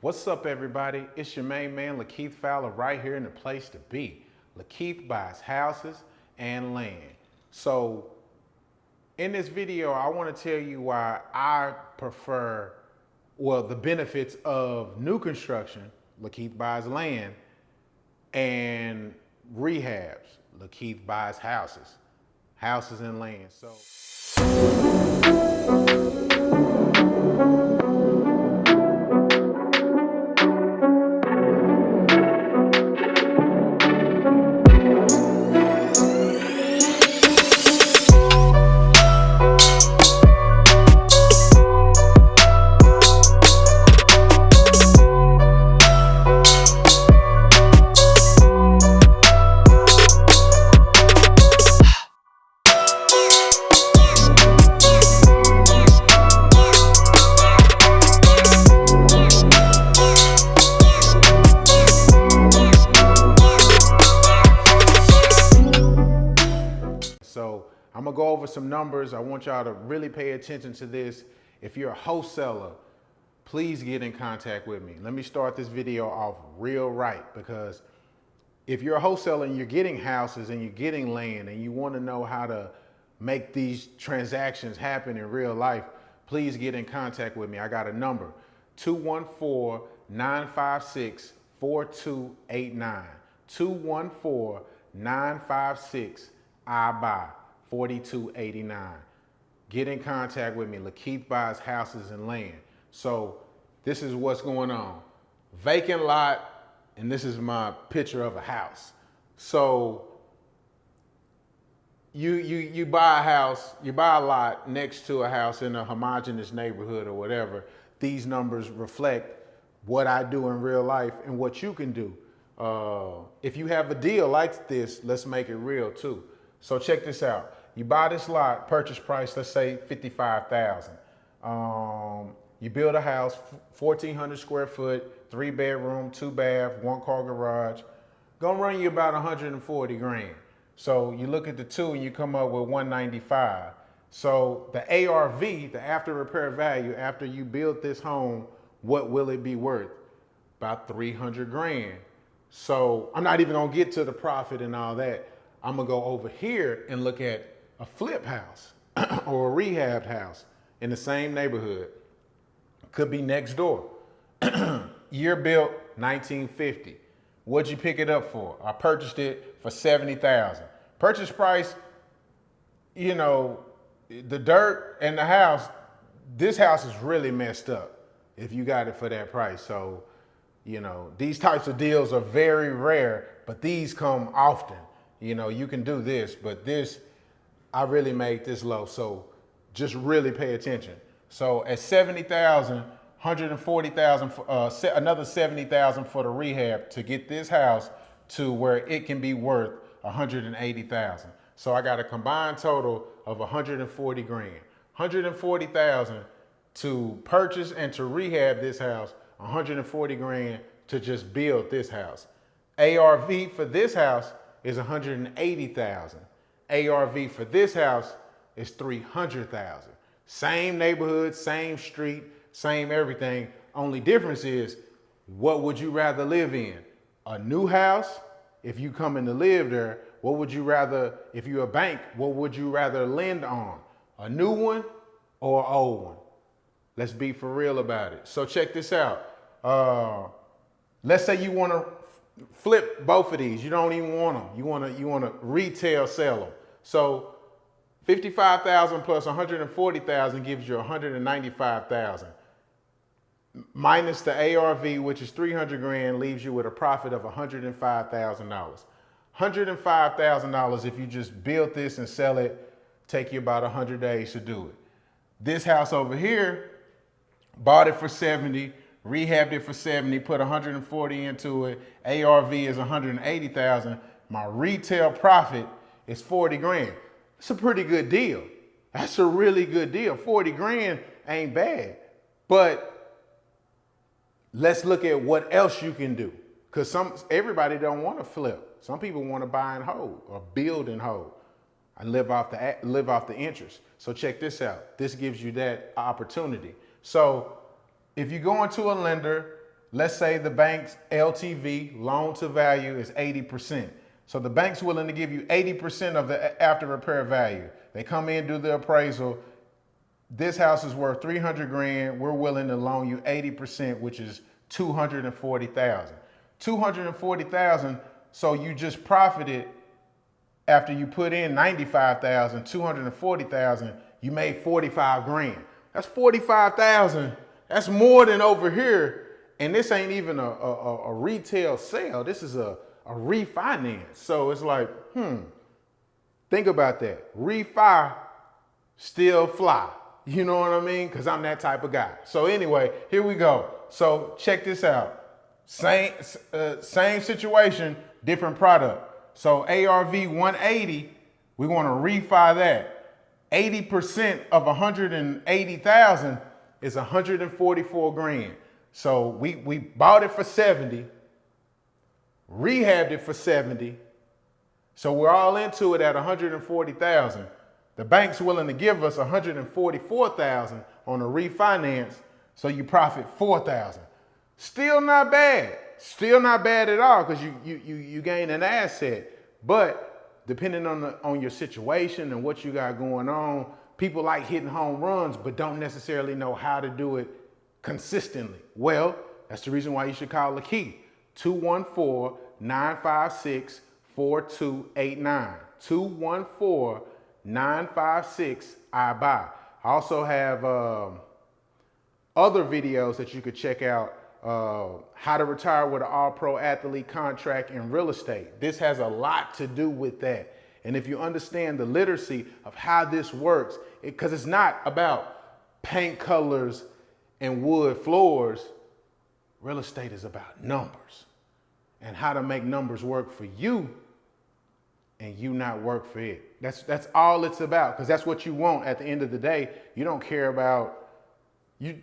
What's up, everybody? It's your main man, Lakeith Fowler, right here in the place to be. Lakeith buys houses and land. So in this video, I want to tell you why I prefer, the benefits of new construction, Lakeith buys land, and rehabs, Lakeith buys houses and land. So I'm gonna go over some numbers. I want y'all to really pay attention to this. If you're a wholesaler, please get in contact with me. Let me start this video off real right, because if you're a wholesaler and you're getting houses and you're getting land and you want to know how to make these transactions happen in real life, please get in contact with me. I got a number, 214-956-4289. 214-956-I-BUY 4289. Get in contact with me. Lakeith buys houses and land. So this is what's going on. Vacant lot, and this is my picture of a house. So you buy a house, you buy a lot next to a house in a homogeneous neighborhood or whatever. These numbers reflect what I do in real life and what you can do. If you have a deal like this, let's make it real too. So check this out. You buy this lot, purchase price, let's say $55,000. You build a house, 1,400 square foot, 3 bedroom, 2 bath, 1 car garage. Gonna run you about 140 grand. So you look at the two and you come up with 195. So the ARV, the after repair value, after you build this home, what will it be worth? About 300 grand. So I'm not even gonna get to the profit and all that. I'm gonna go over here and look at a flip house or a rehab house in the same neighborhood. Could be next door. Year built 1950. What'd you pick it up for? I purchased it for 70,000. Purchase price, you know, the dirt and the house, this house is really messed up if you got it for that price. So, you know, these types of deals are very rare, but these come often. You know, you can do this, but this, I really made this low. So just really pay attention. So at 70,000, 140,000, another 70,000 for the rehab to get this house to where it can be worth 180,000. So I got a combined total of 140 grand. 140,000 to purchase and to rehab this house, 140 grand to just build this house. ARV for this house is 180,000. ARV for this house is 300,000. Same neighborhood, same street, same everything. Only difference is, what would you rather live in? A new house, if you come in to live there, what would you rather, if you're a bank, what would you rather lend on? A new one or an old one? Let's be for real about it. So check this out. Let's say you want to flip both of these. You don't even want them. You want to retail sell them. So 55,000 plus 140,000 gives you 195,000. Minus the ARV, which is 300 grand, leaves you with a profit of $105,000. $105,000 if you just build this and sell it, take you about 100 days to do it. This house over here, bought it for 70, rehabbed it for 70, put 140 into it. ARV is 180,000. My retail profit is 40 grand. It's a pretty good deal. That's a really good deal. 40 grand ain't bad. But let's look at what else you can do. Because everybody don't want to flip. Some people want to buy and hold or build and hold and live off the interest. So check this out. This gives you that opportunity. So if you go into a lender let's say the bank's LTV, loan to value, is 80%. So the bank's willing to give you 80% of the after repair value. They come in, do the appraisal. This house is worth 300 grand. We're willing to loan you 80%, which is 240,000. 240,000. So you just profited after you put in 95,000, 240,000. You made 45 grand. That's 45,000. That's more than over here. And this ain't even a retail sale. This is a refinance. So it's like, think about that. Refi, still fly. You know what I mean? Because I'm that type of guy. So anyway, here we go. So check this out. Same situation, different product. So ARV 180, we want to refi that. 80% of 180,000 is 144 grand. So we bought it for 70, rehabbed it for 70. So we're all into it at 140,000. The bank's willing to give us 144,000 on a refinance, so you profit 4,000. Still not bad. Still not bad at all, because you gain an asset. But depending on your situation and what you got going on, people like hitting home runs, but don't necessarily know how to do it consistently. Well, that's the reason why you should call Lakeith. 214-956-4289. 214-956-I-BUY. I also have other videos that you could check out. How to retire with an all-pro athlete contract in real estate. This has a lot to do with that. And if you understand the literacy of how this works, because it's not about paint colors and wood floors, real estate is about numbers and how to make numbers work for you and you not work for it. That's all it's about, because that's what you want at the end of the day. You don't care about the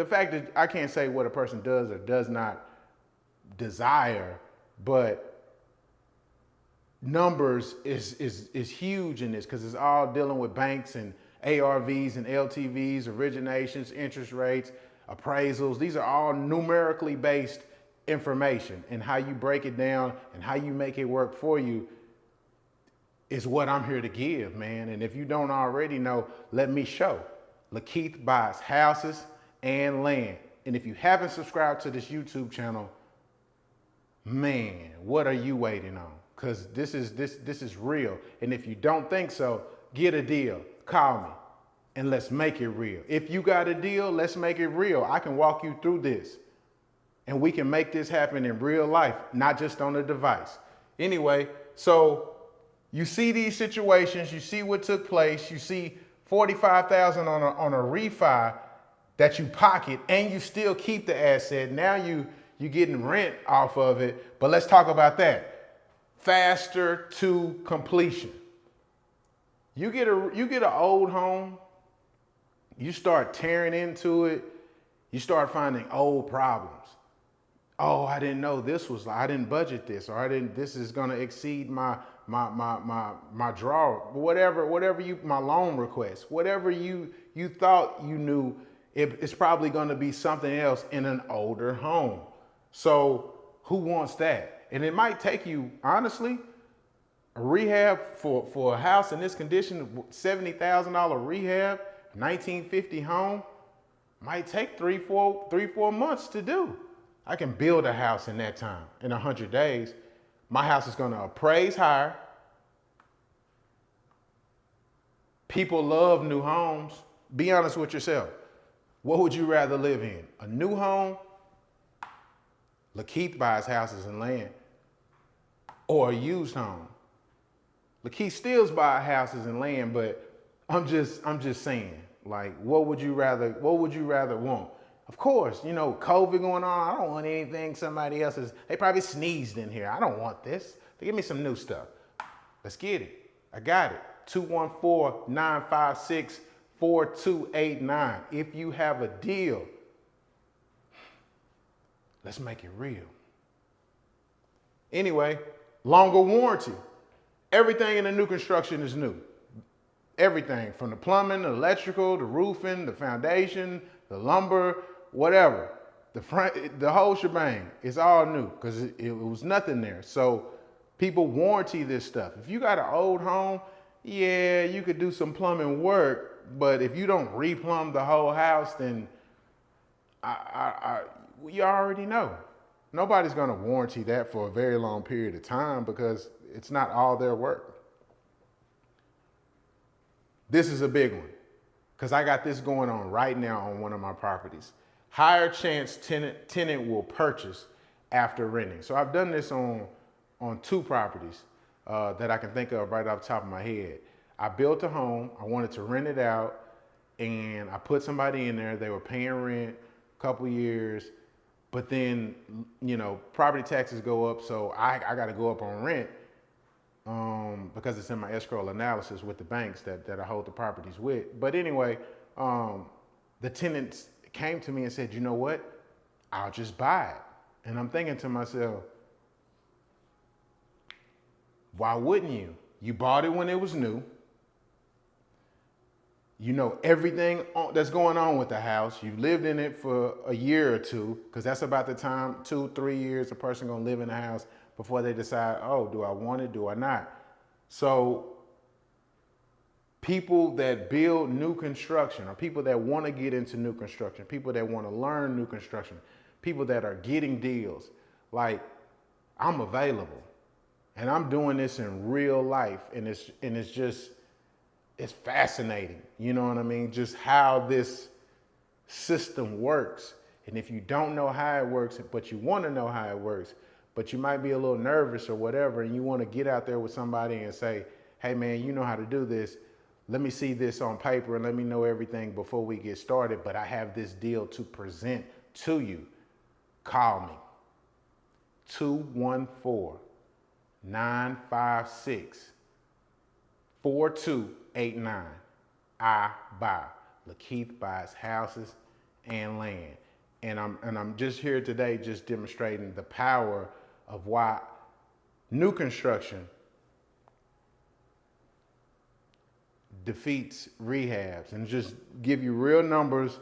fact that I can't say what a person does or does not desire, but numbers is huge in this, because it's all dealing with banks and ARVs and LTVs, originations, interest rates, appraisals. These are all numerically based information, and how you break it down and how you make it work for you is what I'm here to give, man. And if you don't already know, let me show. Lakeith buys houses and land. And if you haven't subscribed to this YouTube channel, man, what are you waiting on? Because this is real. And if you don't think so, get a deal. Call me and let's make it real. If you got a deal, let's make it real. I can walk you through this and we can make this happen in real life, not just on a device. Anyway, so you see these situations, you see what took place, you see 45,000 on a refi that you pocket, and you still keep the asset. Now you're getting rent off of it. But let's talk about that. Faster to completion. You get an old home, you start tearing into it, you start finding old problems. Oh, I didn't know this was, I didn't budget this, or this is gonna exceed my draw, whatever my loan request, whatever you thought you knew, it's probably gonna be something else in an older home. So who wants that? And it might take you, honestly, a rehab for a house in this condition, $70,000 rehab, 1950 home, might take three, four months to do. I can build a house in that time, in 100 days. My house is gonna appraise higher. People love new homes. Be honest with yourself. What would you rather live in? A new home? Lakeith buys houses and land. Or a used home? Lakeith still buys houses and land, but I'm just saying, like, what would you rather want? Of course, COVID going on. I don't want anything somebody else's. They probably sneezed in here. I don't want this. Give me some new stuff. Let's get it. I got it. 214-956-4289. If you have a deal, let's make it real. Anyway, longer warranty. Everything in the new construction is new. Everything from the plumbing, the electrical, the roofing, the foundation, the lumber, whatever. the front, the whole shebang. It's all new because it was nothing there. So people warranty this stuff. If you got an old home, yeah, you could do some plumbing work, but if you don't replumb the whole house, then you already know. Nobody's gonna warranty that for a very long period of time because it's not all their work. This is a big one because I got this going on right now on one of my properties. Higher chance tenant will purchase after renting. So I've done this on 2 properties that I can think of right off the top of my head. I built a home, I wanted to rent it out, and I put somebody in there. They were paying rent a couple years, but then, you know, property taxes go up, so I got to go up on rent because it's in my escrow analysis with the banks that I hold the properties with. But anyway, the tenants came to me and said, you know what, I'll just buy it. And I'm thinking to myself, why wouldn't you? You bought it when it was new. You know everything that's going on with the house. You've lived in it for a year or 2, because that's about the time, 2-3 years, a person gonna live in the house before they decide, oh, do I want it, do I not? So people that build new construction, or people that wanna get into new construction, people that wanna learn new construction, people that are getting deals, like, I'm available. And I'm doing this in real life, and it's just, it's fascinating. You know what I mean? Just how this system works. And if you don't know how it works, but you want to know how it works, but you might be a little nervous or whatever, and you want to get out there with somebody and say, hey man, you know how to do this. Let me see this on paper and let me know everything before we get started. But I have this deal to present to you. Call me. 214-956-4289. I buy. Lakeith buys houses and land. And I'm just here today just demonstrating the power of why new construction defeats rehabs, and just give you real numbers,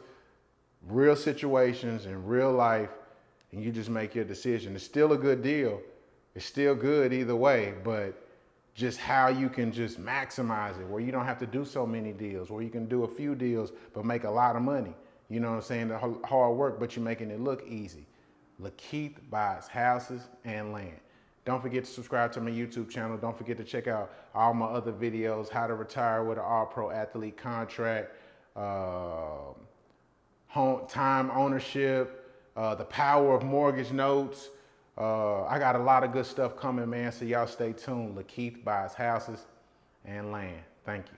real situations in real life, and you just make your decision. It's still a good deal. It's still good either way, but just how you can just maximize it, where you don't have to do so many deals, where you can do a few deals but make a lot of money. You know what I'm saying? The hard work, but you're making it look easy. Lakeith buys houses and land. Don't forget to subscribe to my YouTube channel. Don't forget to check out all my other videos, how to retire with an all-pro athlete contract, home time ownership, the power of mortgage notes. I got a lot of good stuff coming, man, so y'all stay tuned. Lakeith buys houses and land. Thank you.